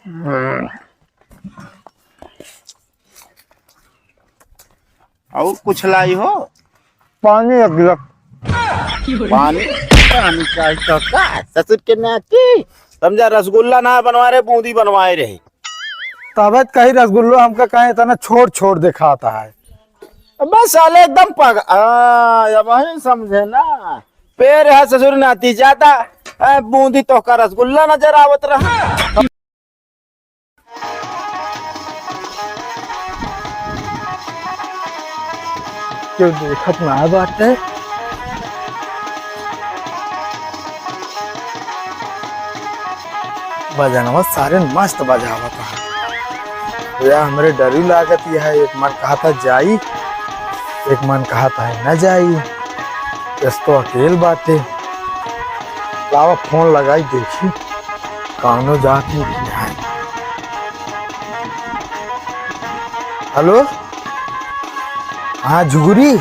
और कुछ लाई हो? पानी एक गिलास। पानी पानी चाहिए तो का ससुर के नाती समझा। रसगुल्ला ना बनवा रहे, बूंदी बनवाए रहे। तबत कहीं रसगुल्लो हमका कहीं इतना छोड़ छोड़ दिखाता है। बस साले एकदम पग वही समझे ना। पेड़ है ससुर नाती ज्यादा, बूंदी तो का रसगुल्ला नजर आवत रहा। क्यों देखत ना बात है। बजानवा सारे मस्त बजावत है या हमरे डरी लागत है। एक मन कहा था जाई, एक मन कहा था न जाई। इस तो अकेल बाटे। लावा फोन लगाई देखी कौनो जाती है। हेलो, हाँ झुगरी।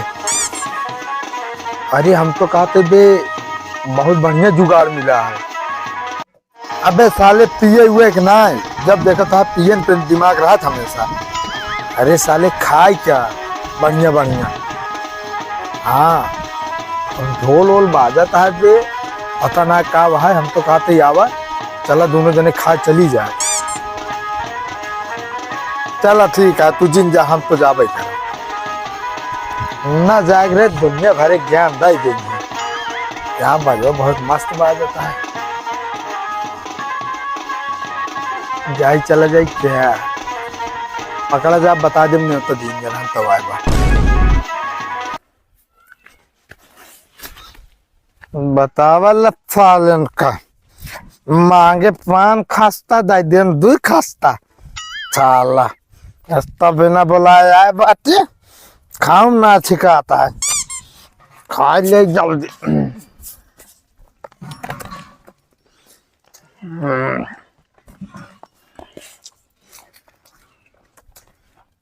अरे हम तो कहते बे बहुत बढ़िया जुगाड़ मिला है। अबे साले पिए हुए कि ना, जब देखा था पियन पे दिमाग रहा था हमेशा। अरे साले खाए क्या बढ़िया बढ़िया। हाँ ढोल वोल बाजता है बे, पता ना का वहा। हम तो कहते ही आवा चला दोनों जने खा चली जाए। चला ठीक है, तू जिन जा हम तो जाबे कर ना जाग रे। दुनिया भरे ज्ञान दे देंगे। यहाँ बाजो बहुत मस्त बाजता है। जाई चला जाई क्या पकड़ा जा बता दे। मैं तो दिन जन हम तो आए बा बतावल फालन का मांगे पान खास्ता दाई दिन दू खास्ता साला। रास्ता बिना बुलाया आए बाटे खाऊं ना छिकाता है। खा ले जल्दी।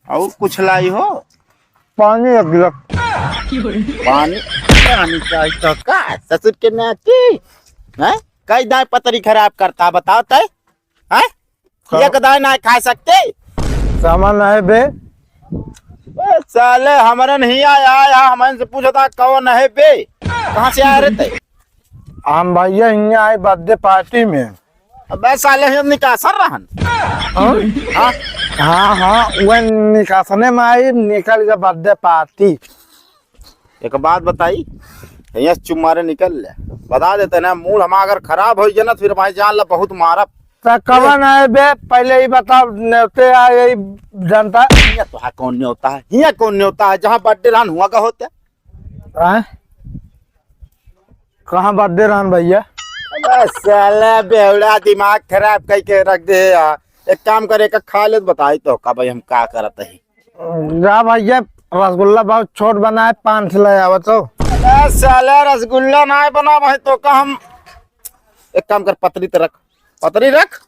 और कुछ लाई हो? पानी एक गिलास। पानी पानी चाहिए तो का ससुर के नाती हैं? कई दाई पतरी खराब करता बताओ तय हैं? एक दाई ना खा सकते। सामान है बे। साले हमारे नहीं आया हमारे से पूछता कौन है बे, कहाँ से आए रहते? हम भैया यहाँ आए बर्थडे पार्टी में। अबे साले हम निकासन रहन। हाँ हाँ हाँ वह निकासने में आई निकल गया बर्थडे पार्टी। एक बात बताई, यहाँ चुम्मारे निकल ले बता देते ना। मूड हम अगर खराब हो जाए ना फिर भाई जान ला बहुत मारा। कवन है बे पहले ही बताओ। न्योते यही जनता तो है कौन नहीं होता है, यहाँ कौन नहीं होता है जहाँ बर्थडे रहन हुआ का होता है। कहाँ बर्थडे रहन भैया? साला बेवड़ा दिमाग खराब करके रख दे यार। एक काम करे का खा ले बताई तो का भाई हम का करते हैं। जा भैया रसगुल्ला बहुत छोट बना है, 5 खिलाए आवा तो। साला रसगुल्ला ना बना भाई तो का हम एक काम कर पतरी तो रख, पतरी रख।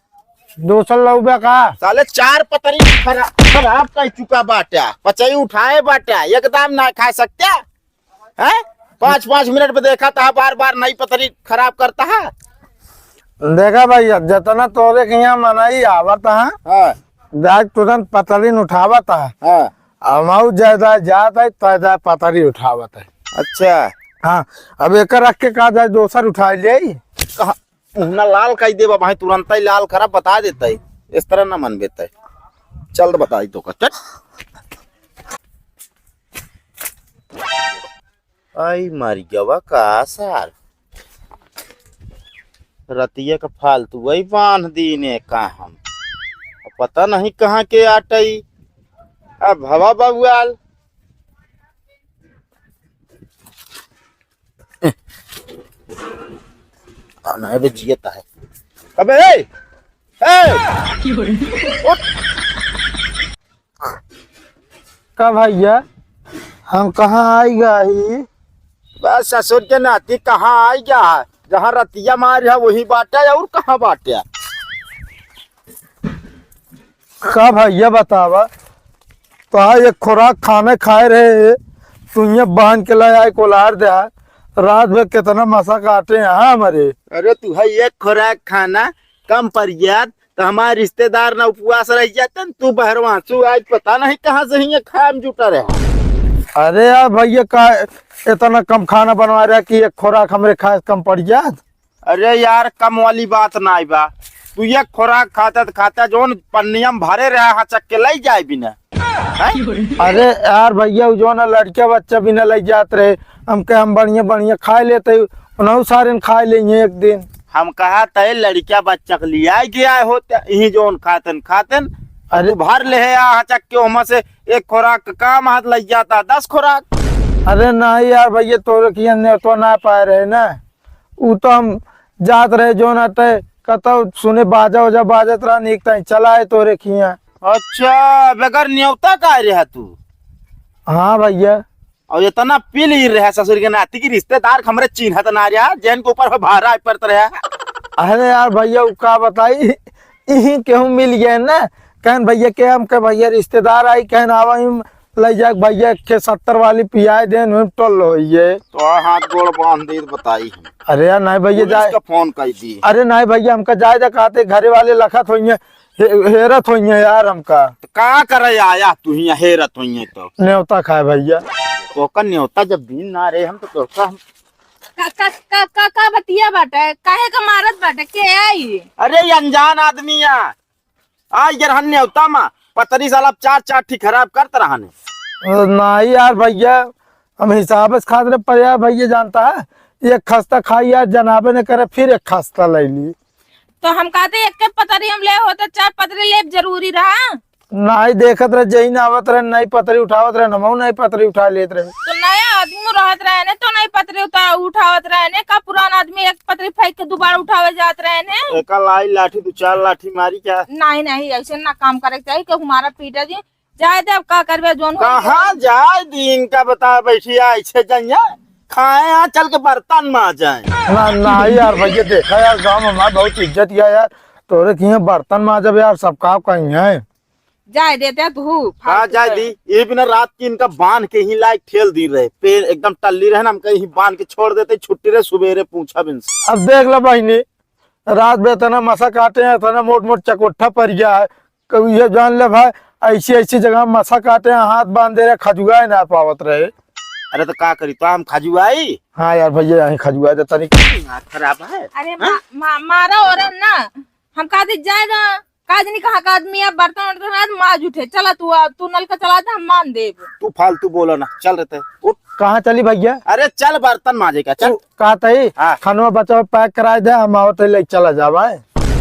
200 रुपया का साले 4 पतरी खराब कर चुका बाटा, पचाई उठाए बाटा एकदम ना खा सकते हैं। 5-5 मिनट में देखा था बार बार नई पतरी खराब करता है। देखा भैया जितना तोरे के यहाँ मनाई आवत है देख तुरंत पतरी उठावत है। अमाउ ज्यादा जाता है तो पतरी उठावत है। अच्छा हाँ अब एक रख के कहा जाए दोसर उठा ले। ना लाल कही दे भाई तुरंत ही लाल खराब बता देता है। इस तरह ना मन बेता है। चल तो बताई तो चल। आई मर गवा का सार रतिया का फालतू वही बांध दीने का हम पता नहीं कहाँ के आटई। अब हवा बबुआल आना बे जियता है। अबे ए का भैया हम कहाँ आई गई? बस ससुर के नाती कहाँ आई गया है? जहाँ रतिया मार है वही बाटा है और कहाँ बाटा? का भैया बतावा तो एक खुराक खाने खाए रहे तू ये बांध के लाया है कोलार दे रात में कितना मसा काटे यहाँ हमारे। अरे तू है एक खुराक खाना कम पर याद तो हमारे रिश्तेदार ना उपवास रह जाते न, तू बहरवासु आज पता नहीं कहाँ से ही खाए में जुटा रहा। अरे यार भैया का इतना कम खाना बनवा रहा कि एक खोराक हमरे खाए कम पड़ जात। अरे यार कम वाली बात ना आई बा, तू ये खोराक खाता जोन पन्नियम भरे रहा हचक के ले जाए बिना हैं? अरे यार भैया जो ना लड़के बच्चा भी न ले जात रहे, हम बढ़िया बढ़िया खा लेते उन्हों सारे खा लेंगे एक दिन। हम कहा तय लड़किया बच्चा के लिया गया होते यही जोन खातन अरे अरे भर ले हचक के वहां से एक खोराक काम हाथ लग जाता 10 खोराक। अरे नहीं यार भैया तोरे किया ने तो ना पाए रहे ना, ऊ तो हम जात रहे जो ना तय कतो सुने बाजा वजा बाजत रहा निकता चला है तोरे किया। अच्छा बगैर न्योता का रहा तू? हाँ भैया। और इतना पी ली रहा ससुर के नाती की रिश्तेदार हमरे चिन्हत ना रहा जैन के ऊपर भारा पड़त रहा। अरे यार भैया ऊ का बताई यही केहू मिल गए ना, कहन भैया के हम के भैया रिश्तेदार आई कहन आवा ले जा भैया के 70 वाली पियाए देन टल हो ये तो हाथ गोड़ बांध दे बताई। अरे यार नहीं भैया जाए का फोन कर दी। अरे नहीं भैया हमका जाए जा कहते घरे वाले लखत होइए हेरत होइए यार हमका तो का करे आया तू ही हेरत होइए तो न्योता खाए भैया तो का न्योता जब दिन ना रहे हम तो का का बतिया बाटे काहे का मारत बाटे के आई? अरे ये अनजान आदमी आ यार हन न्योता मा पतरी साला 4 ठीक खराब करत रहने। नहीं यार भैया हम हिसाब से खाते रहे पर यार भैया जानता है एक खस्ता खाई यार जनाबे ने करे फिर एक खस्ता ले ली। तो हम कहते एक के पतरी हम ले होते 4 पतरी ले जरूरी रहा। नहीं देखत रहे जही ना आवत रहे नहीं पतरी उठावत रहे नमऊ नहीं पतरी उठा लेत रहे। तो नया आदमी रहत रहे ने तो नहीं पतरी उठावत रहे ने का पुराना आदमी एक पतरी फेंक के दोबारा उठावे जात रहे ने। एक लाई लाठी 2-4 लाठी मारी क्या? नहीं ऐसे ना काम करे चाहिए कि हमारा पीटा जी जाए दे अब का करबे जोन कहाँ जाए दिन का बता बैठी ऐसे जाइए खाए यहाँ चल के बर्तन में आ जाए ना यार भैया देखा यार गाँव में हमारा बहुत इज्जत किया यार तोरे किए बर्तन में जब यार सब काम कहीं है जाए देते तू हाँ जाए दी। ये बिना रात की इनका बांध के ही लाइक ठेल दी रहे पेड़ एकदम टल्ली रहे ना हम कहीं बांध के छोड़ देते छुट्टी रहे सुबेरे पूछा बिन से। अब देख लो बहनी रात में इतना मसा काटे हैं इतना मोट चकोट्ठा पड़ गया है कभी ये जान ले भाई ऐसी जगह मसा काटे हैं हाथ बांध दे रहे खजुआ ना पावत रहे। अरे तो का करी तो हम खजुआई। हाँ यार भैया यही खजुआ दे तनी खराब है। अरे मारा और ना हम कहते जाएगा काज नहीं कहा का आदमी है बर्तन वर्तन माज उठे चला तू नल का चला दे हम मान दे। तू फालतू बोलो ना चल रहते उठ। कहाँ चली भैया? अरे चल बर्तन माजे का चल। कहा थी हाँ। खानवा बचा पैक करा दे हम आओ ले चला जावा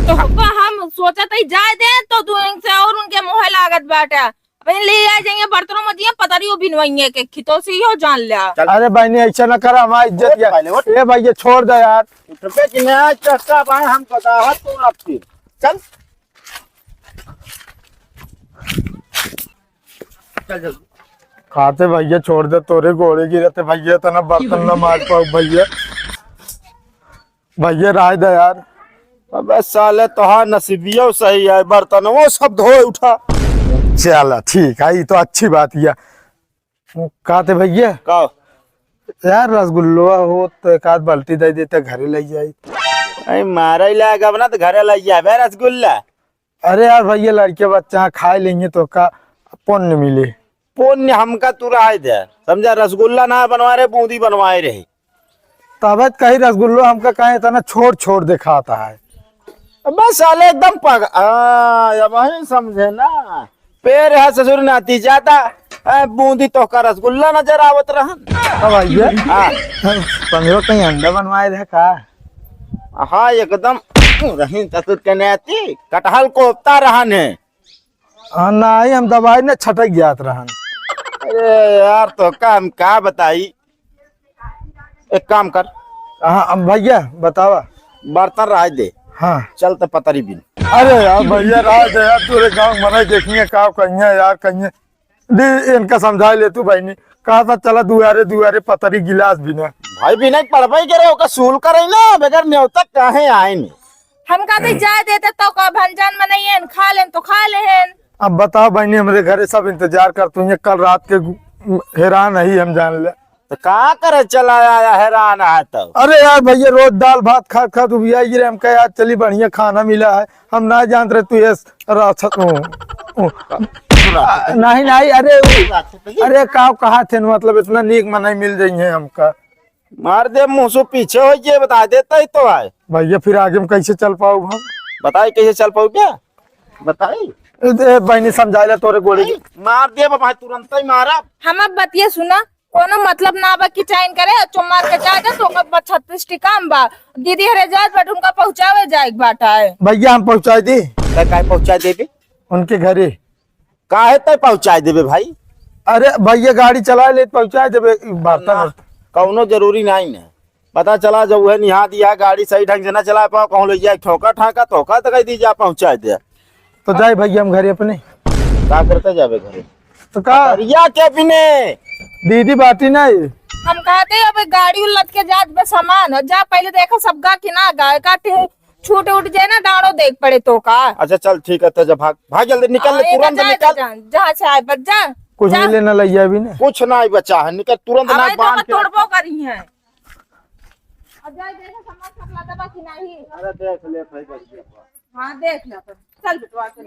तो हम सोचा था जाए दे तो तू इनसे और उनके मुँह लागत बाटा ले आ जाएंगे बर्तनों में दिया पतरी बिनवाइए के खितो से हो जान लिया। अरे बहनी ऐसा न करा हमारी इज्जत यार ए भैया छोड़ दे यार हम पता तू अब फिर चल चल खाते भैया छोड़ दे तोरे घोड़े गिरते भैया तना बर्तन न मार पाओ भैया राय दे यार। अबे साले तोहार नसीबियो सही है बर्तन वो सब धोए उठा। चला ठीक है ये तो अच्छी बात है। कहते भैया का यार रसगुल्ला हो तो एक आध बाल्टी दे देते घरे ले जाए। अरे मारा ही लाएगा ना तो घरे ले जाए रसगुल्ला। अरे यार भैया लड़के बच्चा खाए लेंगे तो का पुण्य मिले। पुण्य हमका तू राय दे समझा रसगुल्ला ना बनवा रहे बूंदी बनवाए रहे तब कहीं रसगुल्ला हमका कहीं इतना छोड़ दिखाता है। बस साले एकदम वही समझे ना पेड़ है ससुर नाती जाता बूंदी तो का रसगुल्ला नजर आवत रहन। भैया हाँ पंद्रह कहीं अंडा बनवाए रहे का? हाँ एकदम रही ससुर के नाती कटहल कोफ्ता रहन है। हाँ नहीं हम दवाई ने छटक जात रहन। अरे यार तो काम क्या बताई एक काम कर। हाँ भैया बतावा बर्तन राज दे। हाँ चलते पतरी बिन। अरे यार भैया राज दे यार पूरे गाँव मना देखेंगे का कहीं यार कहीं दी इनका समझा ले तू बहनी कहा था चला दुआरे पतरी गिलास बिना भाई बिना पढ़ाई करे ओका सूल करे ना बगैर न्योता काहे आए नहीं। हम कहते जाए देते तो का भंजन में नहीं है खा लेन तो खा लेन। अब बताओ बहनी हमारे घरे सब इंतजार करते हैं कल रात के हैरान नहीं हम जान ले। तो कहाँ करे चला आया हैरान है तब। अरे यार भैया रोज दाल भात खा खा तू भी आई रे, हम कहे यार चली बढ़िया खाना मिला है, हम ना जान रहे तू ये नहीं नहीं, अरे कहा थे मतलब इतना नीक मनाई मिल रही है हमका। मार दे मुंह से पीछे हो, ये बता देता ही तो आए। भैया फिर आगे में कैसे चल पाऊ हम? बताई कैसे चल पाऊ क्या, बताई। बहनी समझा ले तोरे गोली। मार दे बाबा, तुरंत ही मारा। हम अब बतिया सुना, कोनो मतलब ना बा कि चाइन करे चुमार के जा तो 36 टिकाम बा दीदी हरे जात बट उनका पहुंचावे जाए बाटा है। भैया हम पहुंचा दी, काय पहुंचा देबे उनके घरे। काहे तय पहुंचा देबे भाई? अरे भैया गाड़ी चला ले पहुंचा देबे बात। कौनो जरूरी नहीं है, पता चला जब वह निहा दिया गाड़ी सही ढंग से ना चला पाओ, कहूँ ले जाए ठोका ठाका धोखा तो कह दी जा पहुंचा दे। तो जाए भैया हम घरे अपने। क्या करते जावे घरे? तो का रिया के बिने दीदी बाटी नहीं। हम कहते अब गाड़ी उलट के जात बे सामान जा, पहले देखो सबका कि ना गाय का छूट उठ जाए ना डाड़ो देख पड़े तो का। अच्छा चल ठीक है, तो जब भाग भाग जल्दी निकल, तुरंत निकल। जहाँ से आए बच जा, कुछ मिले न लैया भी ने, कुछ ना बचा है, निकल तुरंत ना बांध के तोड़बो करी है। अब जाए देखो सामान सब लाता बा कि नहीं। अरे देख ले भाई बच गया। हाँ देख ले, चल बिटवा के।